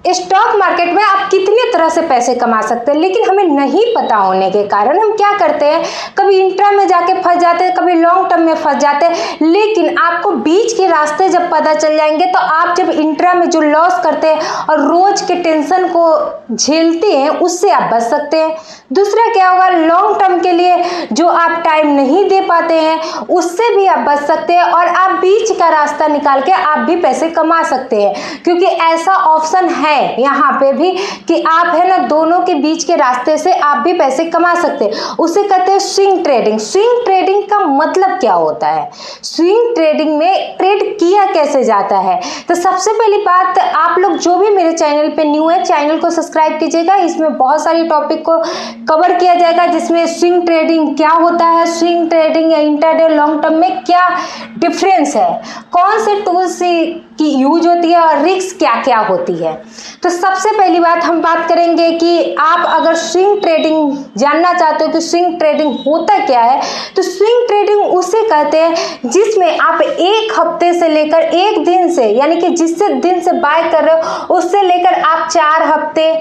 Stock market में आप कितने तरह से पैसे कमा सकते हैं, लेकिन हमें नहीं पता होने के कारण हम क्या करते हैं, कभी इंट्रा में जाके फंस जाते हैं, कभी लॉन्ग टर्म में फंस जाते हैं। लेकिन आपको बीच के रास्ते जब पता चल जाएंगे तो आप जब इंट्रा में जो लॉस करते हैं और रोज के टेंशन को झेलते हैं उससे आप बच सकते हैं। दूसरा क्या होगा, लॉन्ग टर्म के लिए जो आप टाइम नहीं दे पाते हैं उससे भी आप बच सकते हैं और आप बीच का रास्ता निकाल के आप भी पैसे कमा सकते हैं, क्योंकि ऐसा ऑप्शन है यहाँ पे भी कि आप है ना दोनों के बीच के रास्ते से आप भी पैसे कमा सकते हैं। उसे कहते हैं स्विंग ट्रेडिंग। स्विंग ट्रेडिंग का मतलब क्या होता है, स्विंग ट्रेडिंग में ट्रेड किया कैसे जाता है। तो सबसे पहली बात, आप लोग जो भी मेरे चैनल पे न्यू है चैनल को सब्सक्राइब कीजिएगा। इसमें बहुत सारी टॉपिक को कवर किया जाएगा, जिसमें स्विंग ट्रेडिंग क्या होता है, स्विंग ट्रेडिंग या इंट्राडे लॉन्ग टर्म में क्या डिफरेंस है, कौन से टूल्स की यूज होती है और रिस्क क्या क्या होती है। तो सबसे पहली बात हम बात करेंगे कि आप अगर स्विंग ट्रेडिंग जानना चाहते हो कि स्विंग ट्रेडिंग होता क्या है, तो स्विंग ट्रेडिंग उसे कहते हैं जिसमें आप एक हफ्ते से लेकर एक दिन से, यानी कि जिससे दिन से बाय कर रहे हो उससे लेकर आप 4 हफ्ते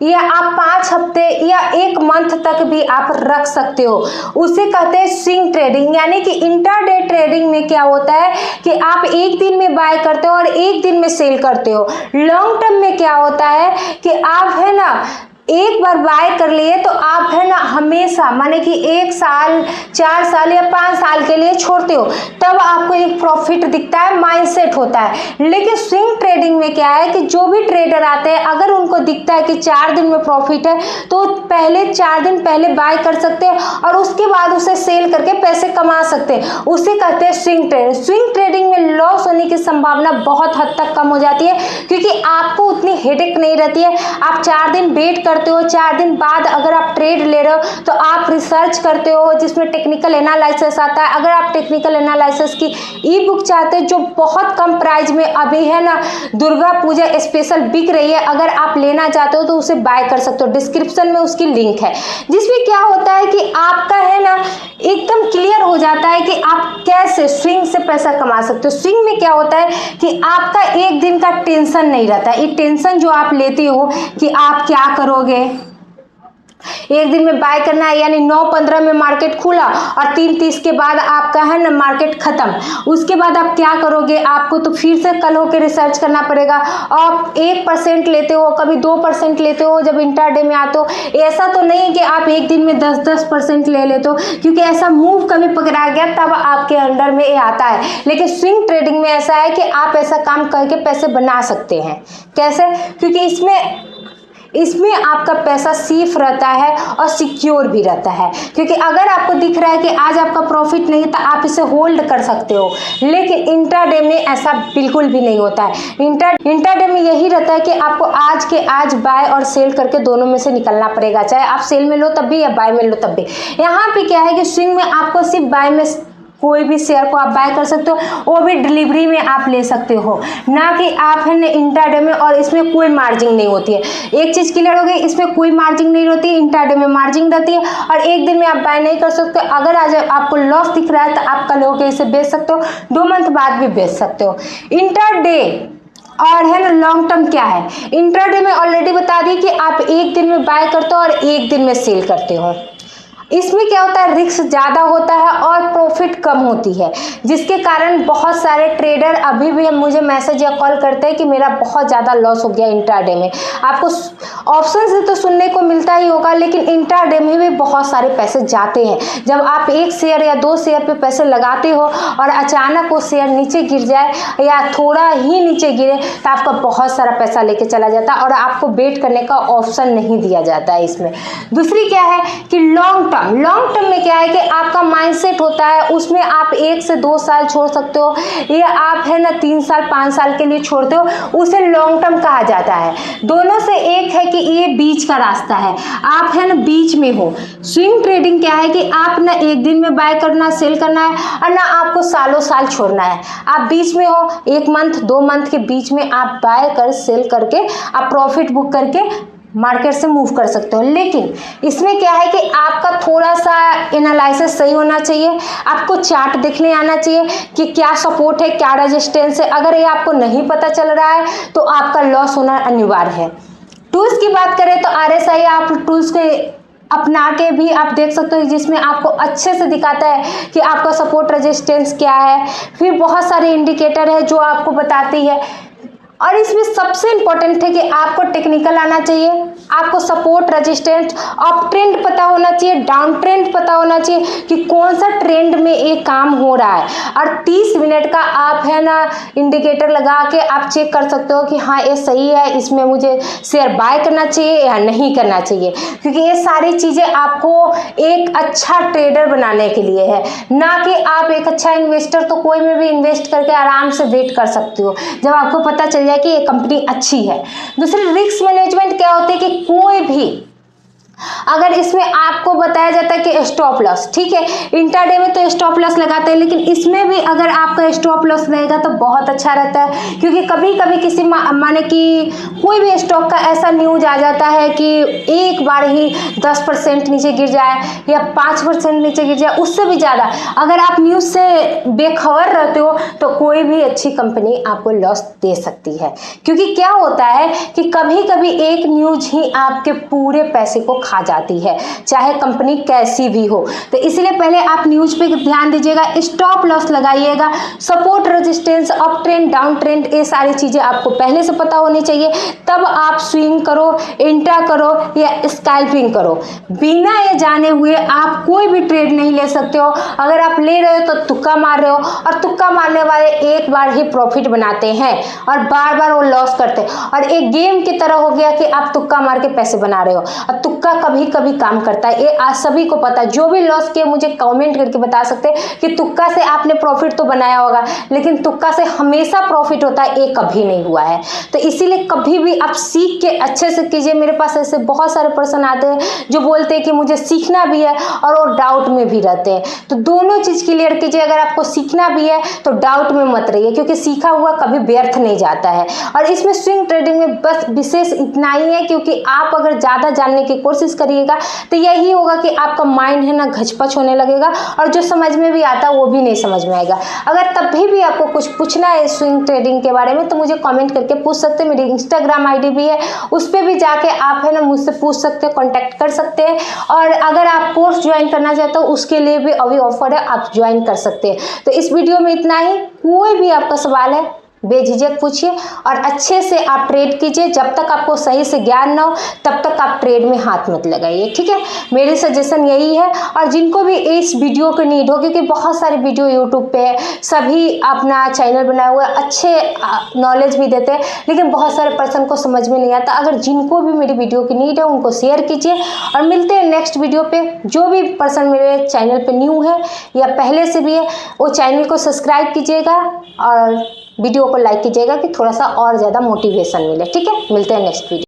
या आप 5 हफ्ते या 1 मंथ तक भी आप रख सकते हो, उसे कहते हैं स्विंग ट्रेडिंग। यानी कि इंट्राडे ट्रेडिंग में क्या होता है कि आप एक दिन में बाय करते हो और एक दिन में सेल करते हो। लॉन्ग टर्म में क्या होता है कि आप है ना एक बार बाय कर लिए तो आप है ना हमेशा, माने कि 1 साल 4 साल या 5 साल के लिए छोड़ते हो, तब आपको एक प्रॉफिट दिखता है, माइंडसेट होता है। लेकिन स्विंग ट्रेडिंग में क्या है कि जो भी ट्रेडर आते हैं अगर उनको दिखता है कि 4 दिन में प्रॉफिट है तो पहले 4 दिन पहले बाय कर सकते हैं और उसके बाद उसे सेल करके पैसे कमा सकते हैं, उसे कहते हैं स्विंग ट्रेडिंग। स्विंग ट्रेडिंग में लॉस होने की संभावना बहुत हद तक कम हो जाती है, क्योंकि आपको उतनी हेडेक नहीं रहती है। आप 4 दिन वेट करते हो, 4 दिन बाद अगर आप ट्रेड ले रहे हो तो आप रिसर्च करते हो जिसमें टेक्निकल एनालिसिस आता है। अगर आप टेक्निकल एनालिसिस की ई बुक चाहते हो जो बहुत कम प्राइस में अभी है ना दुर्गा पूजा स्पेशल बिक रही है, अगर आप लेना चाहते हो तो उसे बाय कर सकते हो, डिस्क्रिप्शन में उसकी लिंक है। जिसमें क्या होता है कि आपका है ना एकदम क्लियर हो जाता है कि आप कैसे स्विंग से पैसा कमा सकते हो। स्विंग में क्या होता है कि आपका एक दिन का टेंशन नहीं रहता है। ये टेंशन जो आप लेते हो कि आप क्या करोगे, एक दिन में बाय करना है, यानी 9:15 में मार्केट खुला और 3:30 के बाद आपका है ना मार्केट खत्म, उसके बाद आप क्या करोगे, आपको तो फिर से कल होकर रिसर्च करना पड़ेगा। आप 1% लेते हो, कभी 2% लेते हो जब इंट्राडे में आते हो। ऐसा तो नहीं कि आप एक दिन में 10% ले लेते हो, क्योंकि ऐसा मूव कभी पकड़ा गया तब आपके अंडर में ये आता है। लेकिन स्विंग ट्रेडिंग में ऐसा है कि आप ऐसा काम करके पैसे बना सकते हैं। कैसे, क्योंकि इसमें आपका पैसा सेफ रहता है और सिक्योर भी रहता है, क्योंकि अगर आपको दिख रहा है कि आज आपका प्रॉफिट नहीं तो आप इसे होल्ड कर सकते हो। लेकिन इंट्राडे में ऐसा बिल्कुल भी नहीं होता है। इंट्राडे में यही रहता है कि आपको आज के आज बाय और सेल करके दोनों में से निकलना पड़ेगा, चाहे आप सेल में लो तब भी या बाय में लो तब भी। यहाँ पे क्या है कि स्विंग में आपको सिर्फ बाय में कोई भी शेयर को आप बाय कर सकते हो, वो भी डिलीवरी में आप ले सकते हो, ना कि आप है ना इंट्राडे में। और इसमें कोई मार्जिन नहीं होती है। एक चीज क्लियर हो गई, इसमें कोई मार्जिन नहीं होती है, इंट्राडे में मार्जिन रहती है और एक दिन में आप बाय नहीं कर सकते। अगर आज आपको लॉस दिख रहा है तो आप कल होकर इसे बेच सकते हो, 2 मंथ बाद भी बेच सकते हो। इंट्राडे और है ना लॉन्ग टर्म क्या है, इंट्राडे में ऑलरेडी बता दी कि आप एक दिन में बाय करते हो और एक दिन में सेल करते हो। इसमें क्या होता है, रिस्क ज़्यादा होता है और प्रॉफिट कम होती है, जिसके कारण बहुत सारे ट्रेडर अभी भी मुझे मैसेज या कॉल करते हैं कि मेरा बहुत ज़्यादा लॉस हो गया इंट्राडे में। आपको ऑप्शन से तो सुनने को मिलता ही होगा, लेकिन इंट्राडे में भी बहुत सारे पैसे जाते हैं। जब आप 1 शेयर या 2 शेयर पे पैसे लगाते हो और अचानक वो शेयर नीचे गिर जाए या थोड़ा ही नीचे गिरे तो आपका बहुत सारा पैसा लेके चला जाता है और आपको वेट करने का ऑप्शन नहीं दिया जाता है इसमें। दूसरी क्या है कि लॉन्ग टर्म में क्या है कि आपका माइंडसेट होता है, उसमें आप 1 से 2 साल छोड़ सकते हो या आप है ना 3 साल 5 साल के लिए छोड़ते हो, उसे लॉन्ग टर्म कहा जाता है। दोनों से एक है कि ये बीच का रास्ता है, आप है ना बीच में हो। स्विंग ट्रेडिंग क्या है कि आप ना एक दिन में बाय करना सेल करना है और ना आपको सालों साल छोड़ना है, आप बीच में हो। 1 मंथ 2 मंथ के बीच में आप बाय कर सेल करके आप प्रॉफिट बुक करके मार्केट से मूव कर सकते हो। लेकिन इसमें क्या है कि आपका थोड़ा सा एनालिसिस सही होना चाहिए, आपको चार्ट देखने आना चाहिए कि क्या सपोर्ट है, क्या रेजिस्टेंस है। अगर ये आपको नहीं पता चल रहा है तो आपका लॉस होना अनिवार्य है। टूल्स की बात करें तो RSI आप टूल्स के अपना के भी आप देख सकते हो, जिसमें आपको अच्छे से दिखाता है कि आपका सपोर्ट रेजिस्टेंस क्या है। फिर बहुत सारे इंडिकेटर है जो आपको बताती है। और इसमें सबसे इंपॉर्टेंट है कि आपको टेक्निकल आना चाहिए, आपको सपोर्ट रेजिस्टेंस अप ट्रेंड पता होना चाहिए, डाउन ट्रेंड पता होना चाहिए कि कौन सा ट्रेंड में एक काम हो रहा है। और 30 मिनट का आप है ना इंडिकेटर लगा के आप चेक कर सकते हो कि हाँ ये सही है, इसमें मुझे शेयर बाय करना चाहिए या नहीं करना चाहिए। क्योंकि ये सारी चीज़ें आपको एक अच्छा ट्रेडर बनाने के लिए है, ना कि आप एक अच्छा इन्वेस्टर तो कोई में भी इन्वेस्ट करके आराम से वेट कर सकते हो जब आपको पता चल कि ये कंपनी अच्छी है। दूसरी रिस्क मैनेजमेंट क्या होती है कि कोई भी अगर इसमें आपको बताया जाता है कि स्टॉप लॉस, ठीक है, इंट्राडे में तो स्टॉप लॉस लगाते हैं, लेकिन इसमें भी अगर आपका स्टॉप लॉस रहेगा तो बहुत अच्छा रहता है। क्योंकि कभी कभी किसी माने कि कोई भी स्टॉक का ऐसा न्यूज आ जाता है कि एक बार ही 10% नीचे गिर जाए या 5% नीचे गिर जाए, उससे भी ज़्यादा अगर आप न्यूज़ से बेखबर रहते हो तो कोई भी अच्छी कंपनी आपको लॉस दे सकती है। क्योंकि क्या होता है कि कभी कभी एक न्यूज ही आपके पूरे पैसे को खा जाती है, चाहे कंपनी कैसी भी हो। तो इसलिए पहले आप न्यूज पे ध्यान दीजिएगा, स्टॉप लॉस लगाइएगा, support resistance, up trend, down trend, ये सारी चीजें आपको पहले से पता होनी चाहिए। तब आप स्विंग करो, इंट्रा करो या स्कैल्पिंग करो। बिना ये जाने हुए आप कोई भी ट्रेड नहीं ले सकते हो। अगर आप ले रहे हो तो तुक्का मार रहे हो, और तुक्का मारने वाले एक बार ही प्रॉफिट बनाते हैं और बार बार वो लॉस करते हैं। और एक गेम की तरह हो गया कि आप तुक्का मार के पैसे बना रहे हो, और तुक्का कभी कभी काम करता है, ये आज सभी को पता है। जो भी लॉस किए मुझे कमेंट करके बता सकते हैं कि तुक्का से आपने प्रॉफिट तो बनाया होगा, लेकिन तुक्का से हमेशा प्रॉफिट होता है, ये कभी नहीं हुआ है। तो इसीलिए कभी भी आप सीख के अच्छे से कीजिए। मेरे पास ऐसे बहुत सारे पर्सन आते हैं जो बोलते हैं कि मुझे सीखना भी है और वो डाउट में भी रहते हैं। तो दोनों चीज क्लियर कीजिए। अगर आपको सीखना भी है तो डाउट में मत रहिए, क्योंकि सीखा हुआ कभी व्यर्थ नहीं जाता है। और इसमें स्विंग ट्रेडिंग में बस विशेष इतना ही है, क्योंकि आप अगर ज्यादा जानने की कोशिश करिएगा तो यही होगा कि आपका माइंड है ना घचपच होने लगेगा, और जो समझ में भी आता है वो भी नहीं समझ में आएगा। अगर तभी भी आपको कुछ पूछना है स्विंग ट्रेडिंग के बारे में तो मुझे कमेंट करके पूछ सकते हैं। मेरी इंस्टाग्राम आईडी भी है, उस पर भी जाके आप है ना मुझसे पूछ सकते हैं, कॉन्टैक्ट कर सकते हैं। और अगर आप कोर्स ज्वाइन करना चाहते हो उसके लिए भी अभी ऑफर है, आप ज्वाइन कर सकते हैं। तो इस वीडियो में इतना ही। कोई भी आपका सवाल है बेझिझक पूछिए और अच्छे से आप ट्रेड कीजिए। जब तक आपको सही से ज्ञान ना हो तब तक आप ट्रेड में हाथ मत लगाइए, ठीक है। मेरी सजेशन यही है। और जिनको भी इस वीडियो की नीड हो, क्योंकि बहुत सारे वीडियो यूट्यूब पे है, सभी अपना चैनल बनाए हुए अच्छे नॉलेज भी देते हैं, लेकिन बहुत सारे पर्सन को समझ में नहीं आता। अगर जिनको भी मेरी वीडियो की नीड है उनको शेयर कीजिए, और मिलते हैं नेक्स्ट वीडियो पे। जो भी पर्सन मेरे चैनल पे न्यू है या पहले से भी है, वो चैनल को सब्सक्राइब कीजिएगा और वीडियो को लाइक कीजिएगा कि थोड़ा सा और ज़्यादा मोटिवेशन मिले, ठीक है। मिलते हैं नेक्स्ट वीडियो।